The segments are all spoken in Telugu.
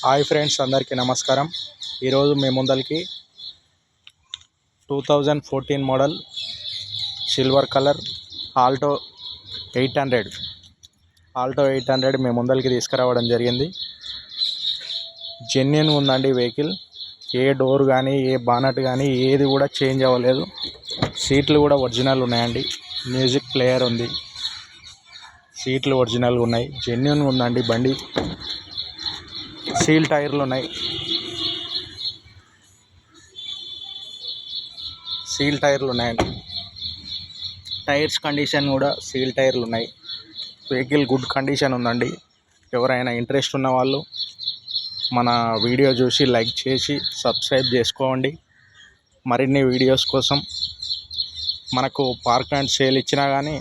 హాయ్ ఫ్రెండ్స్, అందరికీ నమస్కారం. ఈరోజు మీ ముందరికి 2014 మోడల్ సిల్వర్ కలర్ ఆల్టో 800 మీ ముందరికి తీసుకురావడం జరిగింది. జెన్యూన్ ఉందండి వెహికల్. ఏ డోర్ కానీ ఏ బానట్ కానీ ఏది కూడా చేంజ్ అవ్వలేదు. సీట్లు కూడా ఒరిజినల్ ఉన్నాయండి. మ్యూజిక్ ప్లేయర్ ఉంది. సీట్లు ఒరిజినల్గా ఉన్నాయి. జెన్యూన్గా ఉందండి బండి. సీల్ టైర్లు ఉన్నాయి. ఉన్నాయండి. టైర్స్ కండిషన్ కూడా సీల్ టైర్లు ఉన్నాయి. వెహికల్ గుడ్ కండిషన్ ఉందండి. ఎవరైనా ఇంట్రెస్ట్ ఉన్న వాళ్ళు మన వీడియో చూసి లైక్ చేసి సబ్స్క్రైబ్ చేసుకోండి. మరిన్ని వీడియోస్ కోసం మనకు పార్క్ అండ్ సేల్ ఇచ్చినా కానీ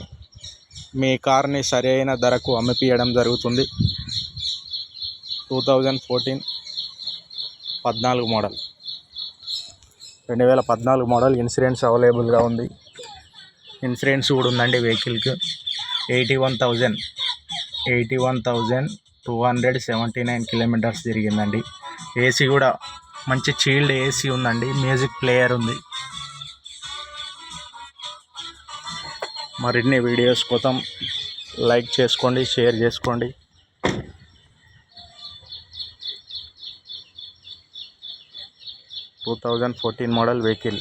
మీ కార్ని సరైన ధరకు అమ్మిపియడం జరుగుతుంది. 2014 మోడల్ 2014 మోడల్. ఇన్సూరెన్స్ అవైలబుల్గా ఉంది. ఇన్సూరెన్స్ కూడా ఉందండి వెహికల్కి. 81,279 కిలోమీటర్స్ తిరిగిందండి. ఏసీ కూడా మంచి చీల్డ్ ఏసీ ఉందండి. మ్యూజిక్ ప్లేయర్ ఉంది. మరిన్ని వీడియోస్ కోసం లైక్ చేసుకోండి, షేర్ చేసుకోండి. 2014 మోడల్ వెహికల్.